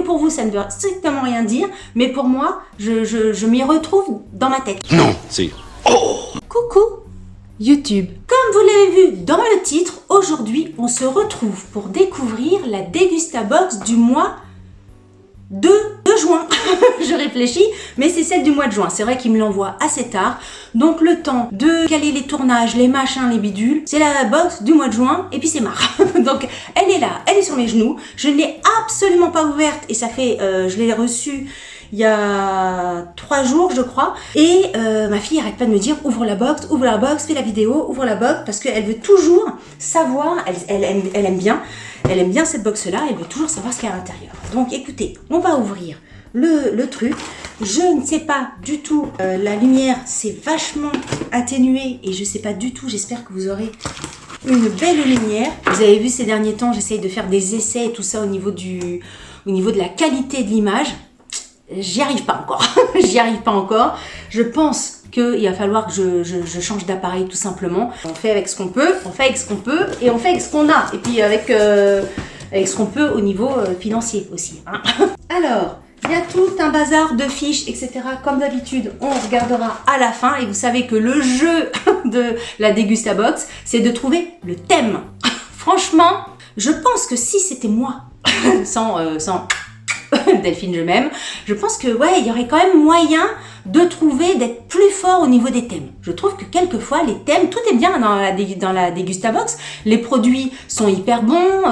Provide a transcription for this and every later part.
pour vous, ça ne veut strictement rien dire, mais pour moi, je m'y retrouve dans ma tête. Non, c'est... Oh! Coucou YouTube. Comme vous l'avez vu dans le titre, aujourd'hui, on se retrouve pour découvrir la Dégustabox du mois de juin. Je réfléchis, mais c'est celle du mois de juin. C'est vrai qu'il me l'envoie assez tard. Donc le temps de caler les tournages, les machins, les bidules, c'est la box du mois de juin et puis c'est marre. Donc elle est là, elle est sur mes genoux. Je ne l'ai absolument pas ouverte et ça fait, je l'ai reçue il y a 3 jours je crois. Et ma fille arrête pas de me dire ouvre la box, fais la vidéo, ouvre la box, parce qu'elle veut toujours savoir, elle aime bien cette box là, elle veut toujours savoir ce qu'il y a à l'intérieur. Donc écoutez, on va ouvrir le truc. Je ne sais pas du tout, la lumière c'est vachement atténué et je sais pas du tout, j'espère que vous aurez une belle lumière. Vous avez vu ces derniers temps, j'essaye de faire des essais et tout ça au niveau de la qualité de l'image. J'y arrive pas encore. J'y arrive pas encore. Je pense qu'il va falloir que je change d'appareil tout simplement. On fait avec ce qu'on peut, et on fait avec ce qu'on a. Et puis avec ce qu'on peut au niveau financier aussi. Hein. Alors, il y a tout un bazar de fiches, etc. Comme d'habitude, on regardera à la fin. Et vous savez que le jeu de la Dégustabox, c'est de trouver le thème. Franchement, je pense que si c'était moi, sans Delphine, je m'aime. Je pense que ouais, il y aurait quand même moyen de trouver, d'être plus fort au niveau des thèmes. Je trouve que quelquefois les thèmes, tout est bien dans la Dégustabox. Les produits sont hyper bons.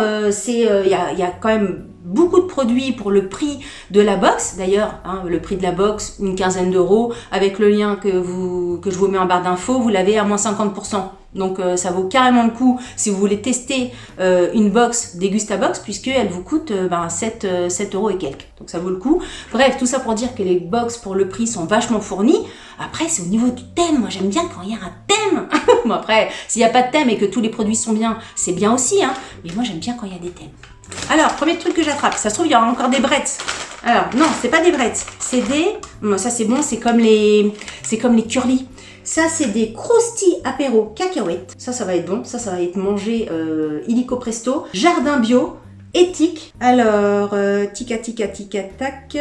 Il y a quand même beaucoup de produits pour le prix de la box. D'ailleurs, hein, le prix de la box, une quinzaine d'euros. Avec le lien que je vous mets en barre d'infos, vous l'avez à moins 50%. Donc ça vaut carrément le coup si vous voulez tester une box Dégustabox, puisqu'elle vous coûte 7 euros et quelques. Donc ça vaut le coup. Bref, tout ça pour dire que les box pour le prix sont vachement fournies. Après, c'est au niveau du thème. Moi, j'aime bien quand il y a un thème. Bon, après, s'il n'y a pas de thème et que tous les produits sont bien, c'est bien aussi. Hein. Mais moi, j'aime bien quand il y a des thèmes. Alors, premier truc que j'attrape. Ça se trouve, il y aura encore des brettes. Alors, non, c'est pas des brettes. C'est des... Bon, ça, c'est bon. C'est comme les curly. Ça, c'est des croustilles apéro cacahuètes. Ça va être bon. Ça va être mangé illico presto. Jardin bio, éthique. Alors, tica, tac.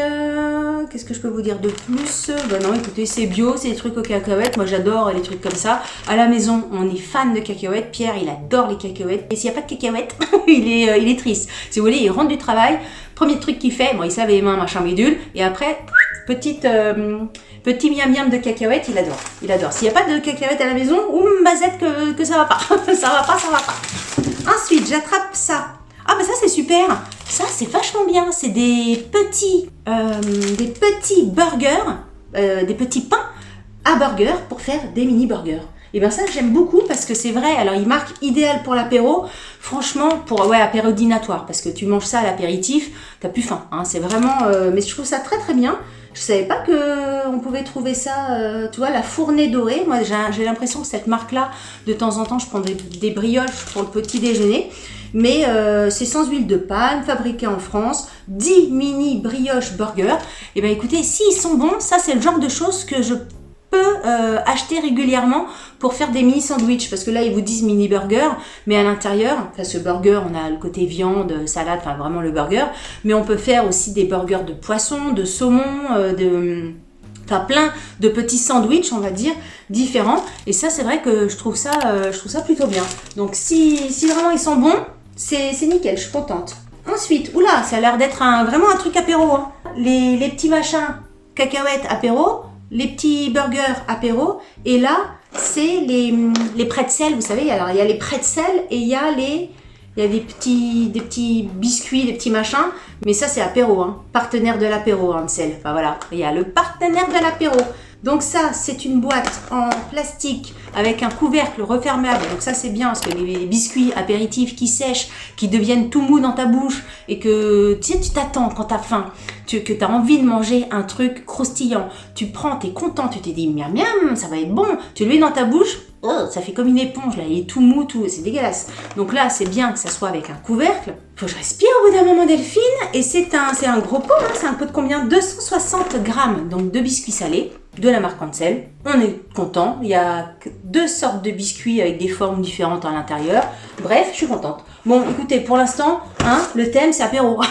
Qu'est-ce que je peux vous dire de plus? Ben non, écoutez, c'est bio, c'est des trucs aux cacahuètes. Moi, j'adore les trucs comme ça. À la maison, on est fan de cacahuètes. Pierre, il adore les cacahuètes. Et s'il n'y a pas de cacahuètes, il est triste. Si vous voulez, il rentre du travail. Premier truc qu'il fait, bon, il se lave les mains, machin bidule. Et après, petit miam miam de cacahuètes, il adore. S'il n'y a pas de cacahuètes à la maison, mazette que ça va pas. ça va pas. Ensuite, j'attrape ça. Ah bah ça c'est super. Ça c'est vachement bien. C'est des petits burgers, des petits pains à burger pour faire des mini burgers. Et bien ça j'aime beaucoup parce que c'est vrai. Alors il marque idéal pour l'apéro. Franchement pour apéro dînatoire, parce que tu manges ça à l'apéritif, t'as plus faim. Hein, c'est vraiment. Mais je trouve ça très très bien. Je savais pas que on pouvait trouver ça, tu vois, la fournée dorée. Moi, j'ai l'impression que cette marque-là, de temps en temps, je prends des brioches pour le petit déjeuner. Mais c'est sans huile de palme, fabriqué en France, 10 mini brioches burgers. Et bien écoutez, s'ils sont bons, ça c'est le genre de choses que je peux acheter régulièrement pour faire des mini sandwichs, parce que là ils vous disent mini burger, mais à l'intérieur, enfin ce burger, on a le côté viande, salade, enfin vraiment le burger, mais on peut faire aussi des burgers de poisson, de saumon, enfin plein de petits sandwichs, on va dire, différents. Et ça c'est vrai que je trouve ça plutôt bien. Donc si vraiment ils sont bons, c'est nickel, je suis contente. Ensuite, oula, ça a l'air d'être vraiment un truc apéro. Hein. Les petits machins cacahuètes apéro, les petits burgers apéro, et là, c'est les pretzels, vous savez, alors il y a les pretzels et il y a des petits biscuits, des petits machins, mais ça c'est apéro, hein. Partenaire de l'apéro, Ansel. Enfin voilà, il y a le partenaire de l'apéro. Donc ça, c'est une boîte en plastique avec un couvercle refermable. Donc ça, c'est bien parce que les biscuits apéritifs qui sèchent, qui deviennent tout mous dans ta bouche et que tu sais, tu t'attends quand t'as faim, que t'as envie de manger un truc croustillant. Tu prends, t'es content, tu te dis miam miam, ça va être bon. Tu le mets dans ta bouche, oh, ça fait comme une éponge là, il est tout mou, c'est dégueulasse. Donc là, c'est bien que ça soit avec un couvercle. Faut que je respire au bout d'un moment, Delphine. Et c'est un gros pot, hein. C'est un pot de combien? 260 grammes, donc de biscuits salés de la marque Ansel. On est content. Il y a 2 sortes de biscuits avec des formes différentes à l'intérieur. Bref, je suis contente. Bon, écoutez, pour l'instant, hein, le thème c'est apéro.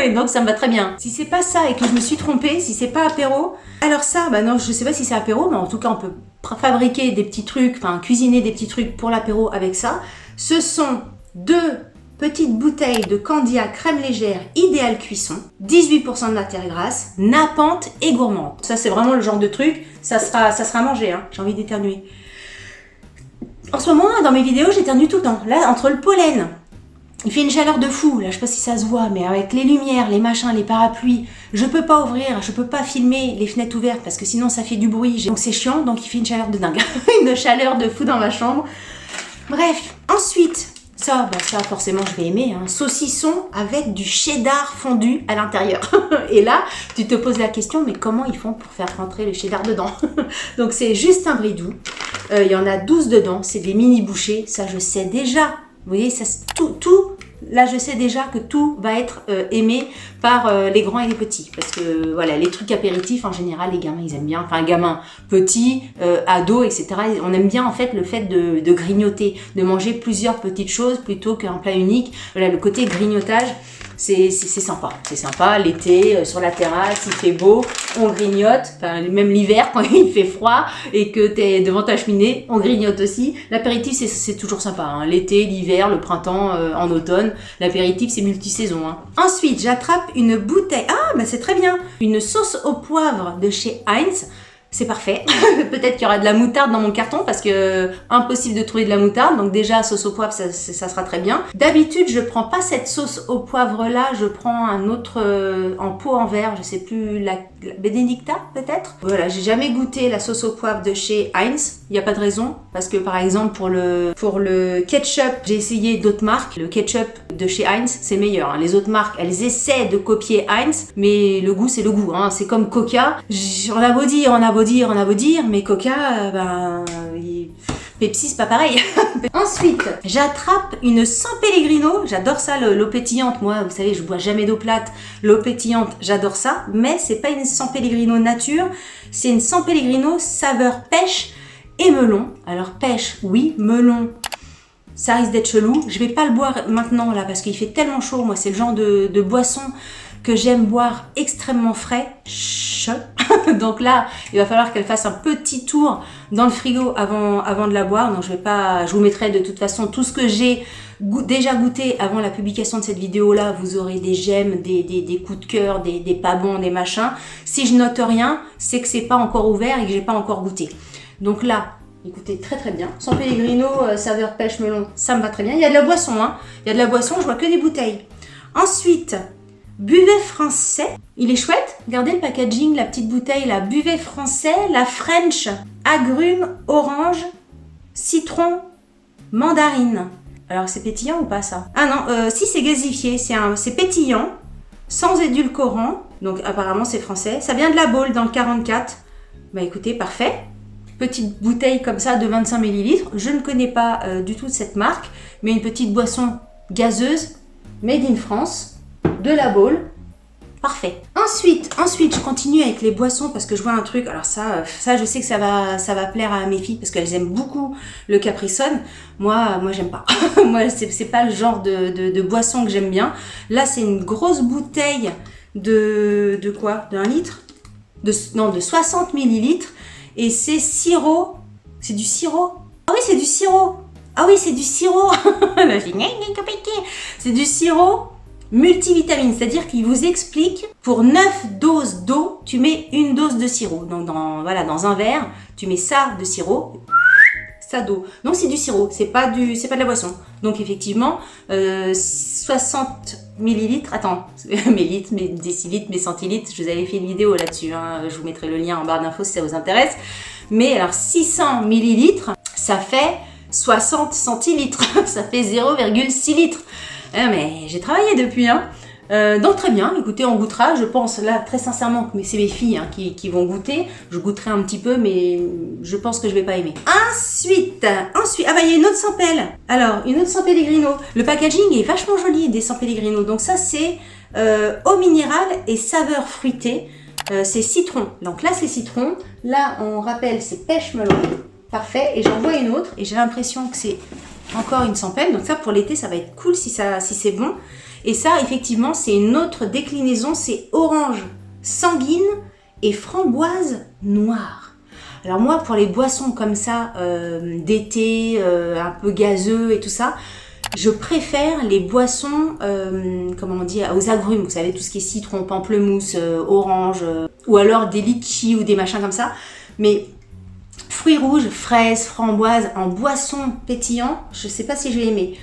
Et donc ça me va très bien. Si c'est pas ça et que je me suis trompée, si c'est pas apéro, alors ça, bah non, je sais pas si c'est apéro, mais en tout cas on peut fabriquer des petits trucs, enfin cuisiner des petits trucs pour l'apéro avec ça. Ce sont 2 petites bouteilles de Candia crème légère idéale cuisson, 18% de matière grasse, nappante et gourmande. Ça c'est vraiment le genre de truc, ça sera à manger, hein. J'ai envie d'éternuer. En ce moment, dans mes vidéos, j'éternue tout le temps. Là, entre le pollen, il fait une chaleur de fou, là je sais pas si ça se voit, mais avec les lumières, les machins, les parapluies, je peux pas ouvrir, je peux pas filmer les fenêtres ouvertes parce que sinon ça fait du bruit, donc c'est chiant, donc il fait une chaleur de dingue, une chaleur de fou dans ma chambre. Bref, ensuite, ça forcément je vais aimer, hein. Saucisson avec du cheddar fondu à l'intérieur. Et là, tu te poses la question, mais comment ils font pour faire rentrer le cheddar dedans? Donc c'est juste un bridou, il y en a 12 dedans, c'est des mini bouchées, ça je sais déjà. Vous voyez, ça, tout, là je sais déjà que tout va être aimé par les grands et les petits. Parce que voilà, les trucs apéritifs, en général, les gamins, ils aiment bien. Enfin, gamins petits, ados, etc. On aime bien en fait le fait de grignoter, de manger plusieurs petites choses plutôt qu'un plat unique. Voilà, le côté grignotage, c'est sympa. C'est sympa, l'été, sur la terrasse, il fait beau, on grignote. Enfin, même l'hiver, quand il fait froid et que tu es devant ta cheminée, on grignote aussi. L'apéritif, c'est toujours sympa, hein. L'été, l'hiver, le printemps, en automne. L'apéritif, c'est multisaison, hein. Ensuite, j'attrape une bouteille. Ah, bah c'est très bien. Une sauce au poivre de chez Heinz. C'est parfait. Peut-être qu'il y aura de la moutarde dans mon carton parce que impossible de trouver de la moutarde. Donc déjà, sauce au poivre, ça sera très bien. D'habitude, je prends pas cette sauce au poivre là. Je prends un autre en pot en verre. Je sais plus, la Benedicta peut-être. Voilà, j'ai jamais goûté la sauce au poivre de chez Heinz. Il n'y a pas de raison parce que par exemple pour le ketchup, j'ai essayé d'autres marques. Le ketchup de chez Heinz, c'est meilleur, hein. Les autres marques, elles essaient de copier Heinz, mais le goût, c'est le goût, hein. C'est comme Coca. On a beau dire, mais Coca, Pepsi, c'est pas pareil. Ensuite, j'attrape une San Pellegrino. J'adore ça, l'eau pétillante. Moi, vous savez, je bois jamais d'eau plate. L'eau pétillante, j'adore ça. Mais c'est pas une San Pellegrino nature. C'est une San Pellegrino saveur pêche et melon. Alors pêche, oui. Melon, ça risque d'être chelou. Je vais pas le boire maintenant là parce qu'il fait tellement chaud. Moi, c'est le genre de boisson que j'aime boire extrêmement frais. Donc là, il va falloir qu'elle fasse un petit tour dans le frigo avant de la boire. Donc je vous mettrai de toute façon tout ce que j'ai déjà goûté avant la publication de cette vidéo là. Vous aurez des j'aime, des coups de cœur, des pas bons, des machins. Si je note rien, c'est que c'est pas encore ouvert et que j'ai pas encore goûté. Donc là, écoutez, très très bien. San Pellegrino, saveur pêche melon, ça me va très bien. Il y a de la boisson, hein. Il y a de la boisson, je vois que des bouteilles. Ensuite, Buvet français, il est chouette. Regardez le packaging, la petite bouteille, la Buvet français, la French, agrumes, orange, citron, mandarine. Alors c'est pétillant ou pas ça? Ah non, si c'est gazifié, c'est pétillant, sans édulcorant, donc apparemment c'est français. Ça vient de la Baule dans le 44. Bah écoutez, parfait. Petite bouteille comme ça de 25 ml. Je ne connais pas du tout cette marque, mais une petite boisson gazeuse, made in France. De la Baule, parfait. Ensuite, je continue avec les boissons parce que je vois un truc. Alors ça, je sais que ça va plaire à mes filles parce qu'elles aiment beaucoup le Capri Sun. Moi, j'aime pas. Moi, c'est pas le genre de boisson que j'aime bien. Là, c'est une grosse bouteille de quoi? De 1 litre? De 60 millilitres. Et c'est sirop. C'est du sirop? Ah oui, c'est du sirop. Ah oui, c'est du sirop. C'est du sirop multivitamine, c'est-à-dire qu'il vous explique pour 9 doses d'eau, tu mets une dose de sirop. Donc dans un verre, tu mets ça de sirop, ça d'eau. Donc c'est du sirop, c'est pas de la boisson. Donc effectivement, 60 millilitres, attends, mes litres, mes décilitres, mes centilitres, je vous avais fait une vidéo là-dessus, hein, je vous mettrai le lien en barre d'infos si ça vous intéresse. Mais alors 600 millilitres, ça fait 60 centilitres, ça fait 0,6 litres. Ah, mais j'ai travaillé depuis, hein. Donc très bien, écoutez, on goûtera. Je pense là très sincèrement que c'est mes filles hein, qui vont goûter. Je goûterai un petit peu, mais je pense que je vais pas aimer. Ensuite, ah bah il y a une autre San Pel. Alors une autre San Pellegrino. Le packaging est vachement joli des San Pellegrino. Donc ça c'est eau minérale et saveur fruitée. C'est citron. Donc là c'est citron. Là on rappelle c'est pêche melon. Parfait. Et j'en vois une autre et j'ai l'impression que c'est Encore une sans peine. Donc ça, pour l'été, ça va être cool si c'est bon. Et ça, effectivement, c'est une autre déclinaison. C'est orange sanguine et framboise noire. Alors moi, pour les boissons comme ça, d'été, un peu gazeux et tout ça, je préfère les boissons, comment on dit, aux agrumes. Vous savez, tout ce qui est citron, pamplemousse, orange, ou alors des litchis ou des machins comme ça. Mais fruits rouges, fraises, framboises, en boisson pétillant, je ne sais pas si je vais aimer.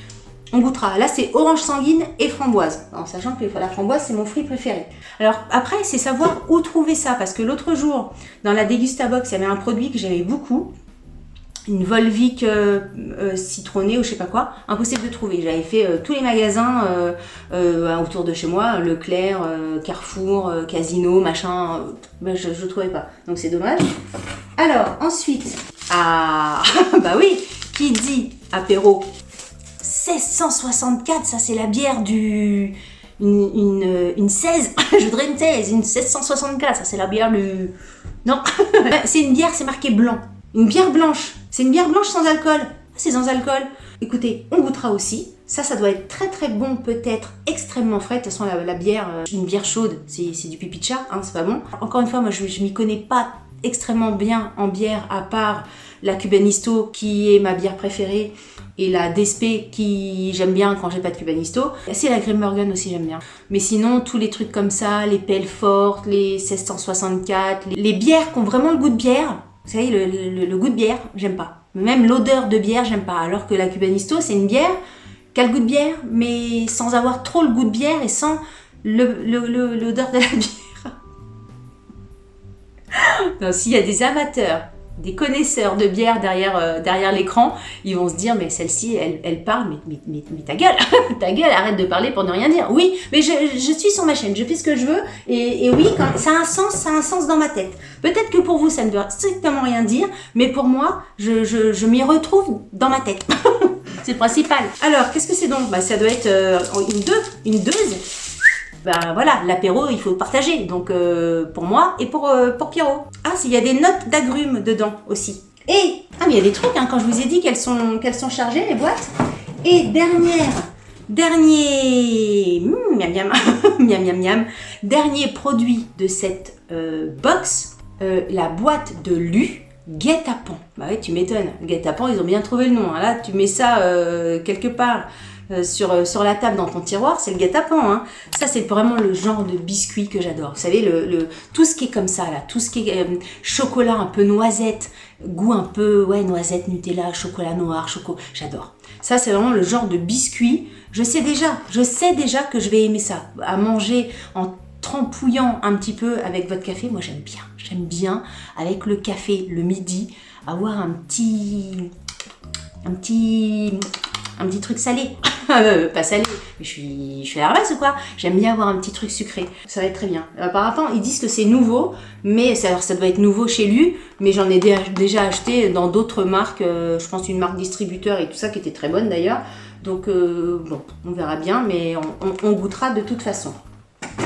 On goûtera. Là, c'est orange sanguine et framboise. En sachant que la framboise, c'est mon fruit préféré. Alors après, c'est savoir où trouver ça. Parce que l'autre jour, dans la Dégustabox, il y avait un produit que j'aimais beaucoup. Une Volvic citronnée ou je sais pas quoi. Impossible de trouver. J'avais fait tous les magasins autour de chez moi. Leclerc, Carrefour, Casino, machin. Je ne trouvais pas. Donc c'est dommage. Alors, ensuite. Ah, bah oui. Qui dit apéro 1664, ça c'est la bière du... Une 16, je voudrais une 16, une 1664, ça c'est la bière du... Non, c'est une bière, c'est marqué blanc. Une bière blanche, c'est une bière blanche sans alcool. C'est sans alcool. Écoutez, on goûtera aussi. Ça doit être très très bon, peut-être extrêmement frais. De toute façon, la bière, une bière chaude, c'est du pipi de chat, hein, c'est pas bon. Encore une fois, moi je m'y connais pas extrêmement bien en bière, à part la Cubanisto qui est ma bière préférée et la Despé qui j'aime bien quand j'ai pas de Cubanisto. C'est la Grimbergen aussi, j'aime bien. Mais sinon, tous les trucs comme ça, les pelles fortes, les 1664, les bières qui ont vraiment le goût de bière, vous savez, le goût de bière, j'aime pas. Même l'odeur de bière, j'aime pas. Alors que la Cubanisto, c'est une bière qui a le goût de bière, mais sans avoir trop le goût de bière et sans l'odeur de la bière. Donc, s'il y a des amateurs, des connaisseurs de bière derrière l'écran, ils vont se dire, mais celle-ci, elle parle, mais ta gueule, ta gueule, arrête de parler pour ne rien dire. Oui, mais je suis sur ma chaîne, je fais ce que je veux, et oui, ça a un sens dans ma tête. Peut-être que pour vous, ça ne veut strictement rien dire, mais pour moi, je m'y retrouve dans ma tête. C'est le principal. Alors, qu'est-ce que c'est donc? Bah, ça doit être une deuze. Ben voilà, l'apéro, il faut partager. Donc pour moi et pour Pierrot. Ah, il y a des notes d'agrumes dedans aussi. Et mais il y a des trucs quand je vous ai dit qu'elles sont chargées les boîtes. Et dernier miam miam miam miam miam, dernier produit de cette box, la boîte de Lu guet-apens. Bah ouais, tu m'étonnes. Guet-apens, ils ont bien trouvé le nom. Hein. Là, tu mets ça quelque part. Sur la table dans ton tiroir, c'est le guet-apens. Hein. Ça, c'est vraiment le genre de biscuit que j'adore. Vous savez, tout ce qui est comme ça, là, tout ce qui est chocolat un peu noisette, goût un peu, ouais, noisette, Nutella, chocolat noir, j'adore. Ça, c'est vraiment le genre de biscuit. Je sais déjà que je vais aimer ça. À manger en trempouillant un petit peu avec votre café, moi j'aime bien. J'aime bien, avec le café, le midi, avoir un petit truc salé. Pas salé, mais je suis à la ramasse ou quoi? J'aime bien avoir un petit truc sucré. Ça va être très bien. Apparemment, ils disent que c'est nouveau, mais ça doit être nouveau chez Lu, mais j'en ai déjà acheté dans d'autres marques, je pense une marque distributeur et tout ça qui était très bonne d'ailleurs. Donc bon, on verra bien, mais on goûtera de toute façon.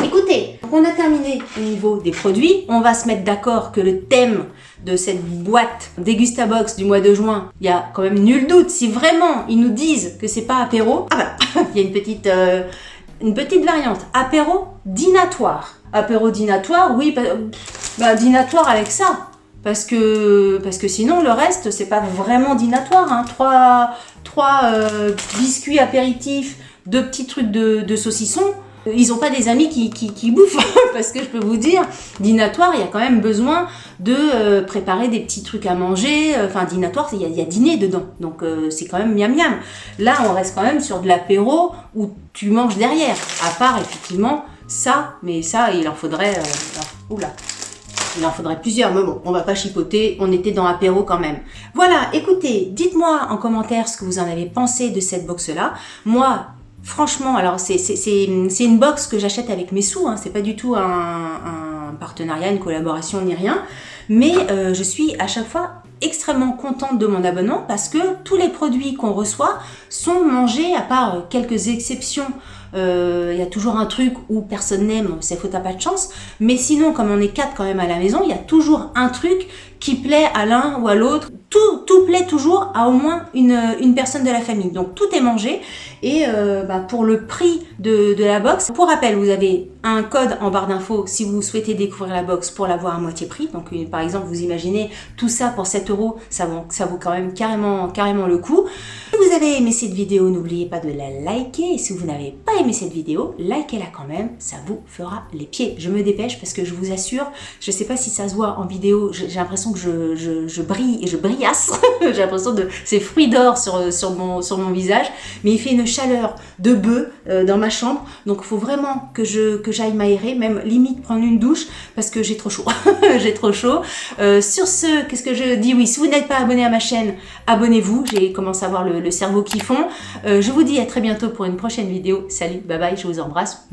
Écoutez, on a terminé au niveau des produits. On va se mettre d'accord que le thème de cette boîte Dégustabox du mois de juin, il y a quand même nul doute. Si vraiment ils nous disent que c'est pas apéro, ah bah, il y a une petite variante. Apéro dînatoire. Apéro dînatoire, oui, bah, dînatoire avec ça. Parce que sinon, le reste, c'est pas vraiment dînatoire. Hein. Trois biscuits apéritifs, 2 petits trucs de saucisson. Ils n'ont pas des amis qui bouffent, parce que je peux vous dire, dînatoire, il y a quand même besoin de préparer des petits trucs à manger. Enfin, dînatoire, il y a dîner dedans, donc c'est quand même miam miam. Là, on reste quand même sur de l'apéro où tu manges derrière, à part effectivement ça, mais ça, il en faudrait... Il en faudrait plusieurs, mais bon, on va pas chipoter, on était dans apéro quand même. Voilà, écoutez, dites-moi en commentaire ce que vous en avez pensé de cette box-là. Moi, franchement, alors c'est une box que j'achète avec mes sous, hein, c'est pas du tout un partenariat, une collaboration ni rien, mais je suis à chaque fois extrêmement contente de mon abonnement parce que tous les produits qu'on reçoit sont mangés, à part quelques exceptions. Il y a toujours un truc où personne n'aime, c'est faute à pas de chance, mais sinon comme on est 4 quand même à la maison, il y a toujours un truc qui plaît à l'un ou à l'autre. Tout plaît toujours à au moins une personne de la famille. Donc tout est mangé et pour le prix de la box, pour rappel, vous avez un code en barre d'infos si vous souhaitez découvrir la box pour l'avoir à moitié prix. Donc par exemple, vous imaginez tout ça pour 7 €, ça vaut quand même carrément le coup. Si vous avez aimé cette vidéo, n'oubliez pas de la liker. Et si vous n'avez pas aimé cette vidéo, likez-la quand même, ça vous fera les pieds. Je me dépêche parce que je vous assure, je sais pas si ça se voit en vidéo, j'ai l'impression que je brille et je brillasse. J'ai l'impression de ces fruits d'or sur mon visage, mais il fait une chaleur de bœuf dans ma chambre, donc il faut vraiment que j'aille m'aérer, même limite prendre une douche parce que j'ai trop chaud. J'ai trop chaud. Sur ce, qu'est-ce que je dis? Oui, si vous n'êtes pas abonné à ma chaîne, abonnez-vous. J'ai commencé à voir le cerveau qui fond. Je vous dis à très bientôt pour une prochaine vidéo. Salut, bye bye, je vous embrasse.